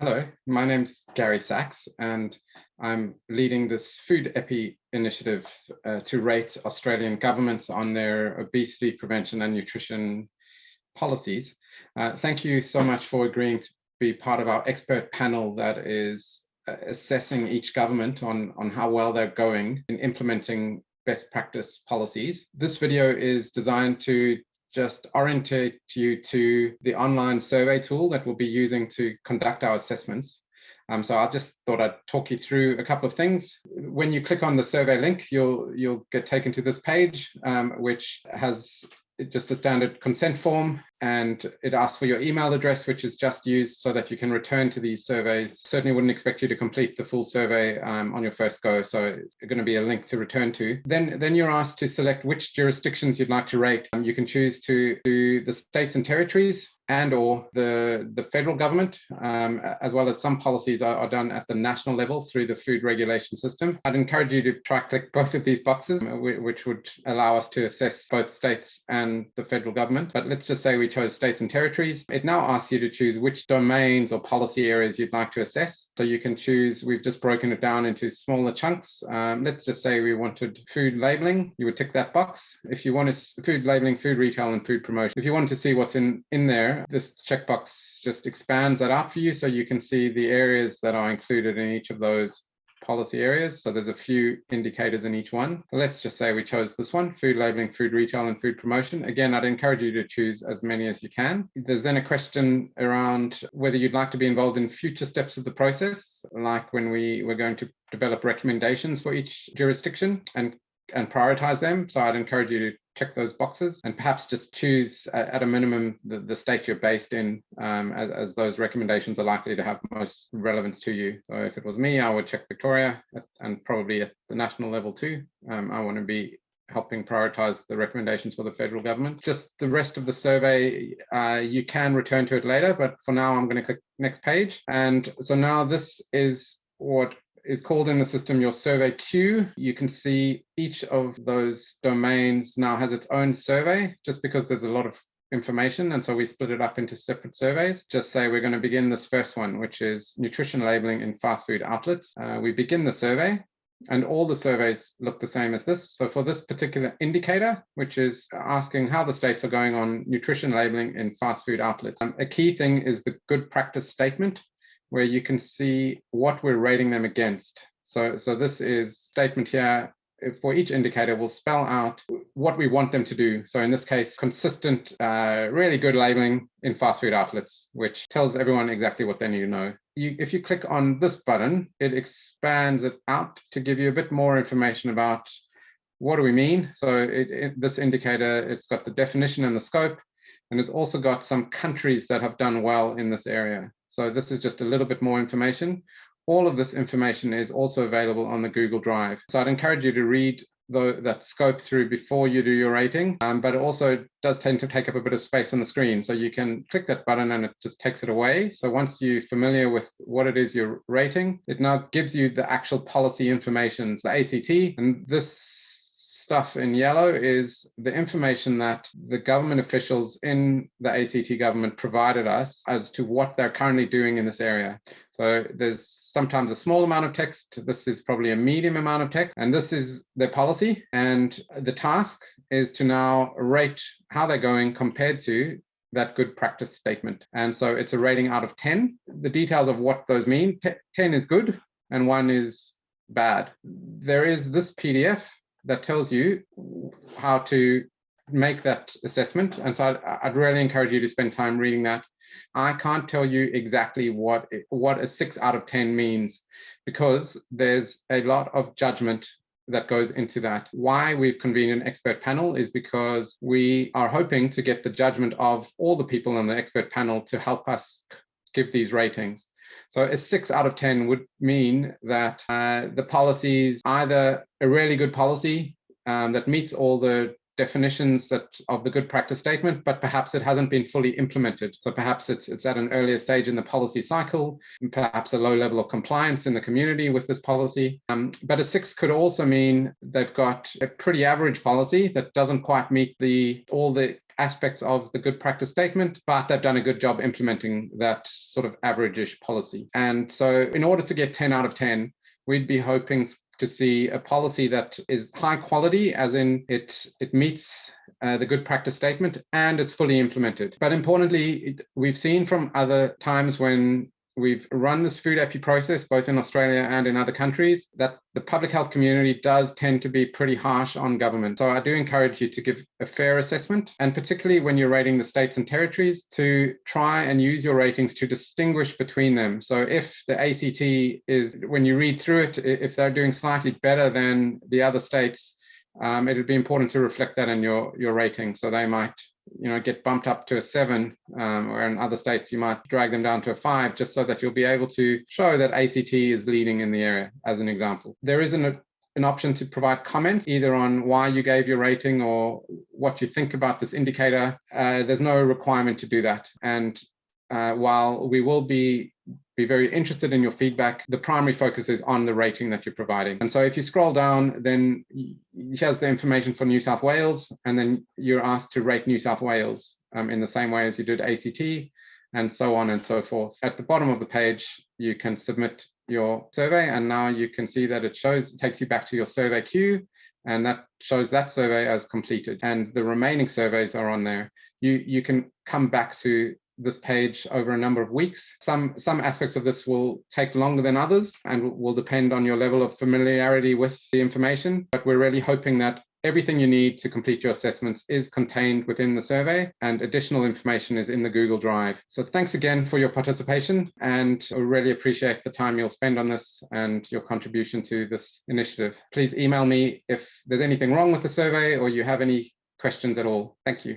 Hello, my name's Gary Sachs, and I'm leading this Food-EPI initiative to rate Australian governments on their obesity prevention and nutrition policies. Thank you so much for agreeing to be part of our expert panel that is assessing each government on how well they're going in implementing best practice policies. This video is designed to just orientate you to the online survey tool that we'll be using to conduct our assessments. So I just thought I'd talk you through a couple of things. When you click on the survey link, you'll get taken to this page, which has just a standard consent form, and it asks for your email address, which is just used so that you can return to these surveys. Certainly wouldn't expect you to complete the full survey on your first go, so it's going to be a link to return to. Then you're asked to select which jurisdictions you'd like to rate. You can choose to do the states and territories and or the federal government, as well as some policies are done at the national level through the food regulation system. I'd encourage you to try click both of these boxes, which would allow us to assess both states and the federal government. But let's just say we chose states and territories. It now asks you to choose which domains or policy areas you'd like to assess. So you can choose, we've just broken it down into smaller chunks. Let's just say we wanted food labeling. You would tick that box. If you want to food labeling, food retail, and food promotion. If you want to see what's in there, this checkbox just expands that out for you so you can see the areas that are included in each of those policy areas. So there's a few indicators in each one. So let's just say we chose this one, food labeling, food retail, and food promotion. Again, I'd encourage you to choose as many as you can. There's then a question around whether you'd like to be involved in future steps of the process, like when we're going to develop recommendations for each jurisdiction and prioritize them. So I'd encourage you to check those boxes and perhaps just choose at a minimum the state you're based in, as those recommendations are likely to have most relevance to you. So if it was me, I would check Victoria and probably at the national level too. I want to be helping prioritize the recommendations for the federal government. Just the rest of the survey, you can return to it later, but for now I'm going to click next page. And so now this is what is called in the system your survey queue. You can see each of those domains now has its own survey, just because there's a lot of information, and so we split it up into separate surveys. Just say we're going to begin this first one, which is nutrition labeling in fast food outlets. We begin the survey, and all the surveys look the same as this. So for this particular indicator, which is asking how the states are going on nutrition labeling in fast food outlets, a key thing is the good practice statement, where you can see what we're rating them against. So this is statement here for each indicator will spell out what we want them to do. So in this case, consistent, really good labeling in fast food outlets, which tells everyone exactly what they need to know. If you click on this button, it expands it out to give you a bit more information about what do we mean. So this indicator, it's got the definition and the scope, and it's also got some countries that have done well in this area. So this is just a little bit more information. All of this information is also available on the Google Drive. So I'd encourage you to read that scope through before you do your rating, but it also does tend to take up a bit of space on the screen. So you can click that button and it just takes it away. So once you're familiar with what it is you're rating, it now gives you the actual policy information, the ACT, and this stuff in yellow is the information that the government officials in the ACT government provided us as to what they're currently doing in this area. So there's sometimes a small amount of text. This is probably a medium amount of text, and this is their policy. And the task is to now rate how they're going compared to that good practice statement. And so it's a rating out of 10. The details of what those mean, 10 is good and 1 is bad. There is this PDF that tells you how to make that assessment. And so I'd really encourage you to spend time reading that. I can't tell you exactly what a 6 out of 10 means, because there's a lot of judgment that goes into that. Why we've convened an expert panel is because we are hoping to get the judgment of all the people on the expert panel to help us give these ratings. So a 6 out of 10 would mean that the policy is either a really good policy that meets all the definitions of the good practice statement, but perhaps it hasn't been fully implemented. So perhaps it's at an earlier stage in the policy cycle, and perhaps a low level of compliance in the community with this policy. But a 6 could also mean they've got a pretty average policy that doesn't quite meet all the aspects of the good practice statement, but they've done a good job implementing that sort of average-ish policy. And so in order to get 10 out of 10, we'd be hoping to see a policy that is high quality, as in it meets the good practice statement and it's fully implemented. But importantly, we've seen from other times when we've run this Food-EPI process, both in Australia and in other countries, that the public health community does tend to be pretty harsh on government. So I do encourage you to give a fair assessment, and particularly when you're rating the states and territories, to try and use your ratings to distinguish between them. So if the ACT is, when you read through it, if they're doing slightly better than the other states, it would be important to reflect that in your rating. So they might, get bumped up to a 7, or in other states you might drag them down to a 5, just so that you'll be able to show that ACT is leading in the area, as an example. There is an option to provide comments, either on why you gave your rating or what you think about this indicator. There's no requirement to do that. And while we will be very interested in your feedback, the primary focus is on the rating that you're providing. And so if you scroll down, then here's the information for New South Wales, and then you're asked to rate New South Wales in the same way as you did ACT, and so on and so forth. At the bottom of the page, you can submit your survey, and now you can see that it takes you back to your survey queue, and that shows that survey as completed. And the remaining surveys are on there. You can come back to this page over a number of weeks. Some aspects of this will take longer than others and will depend on your level of familiarity with the information, but we're really hoping that everything you need to complete your assessments is contained within the survey, and additional information is in the Google Drive. So thanks again for your participation, and I really appreciate the time you'll spend on this and your contribution to this initiative. Please email me if there's anything wrong with the survey or you have any questions at all. Thank you.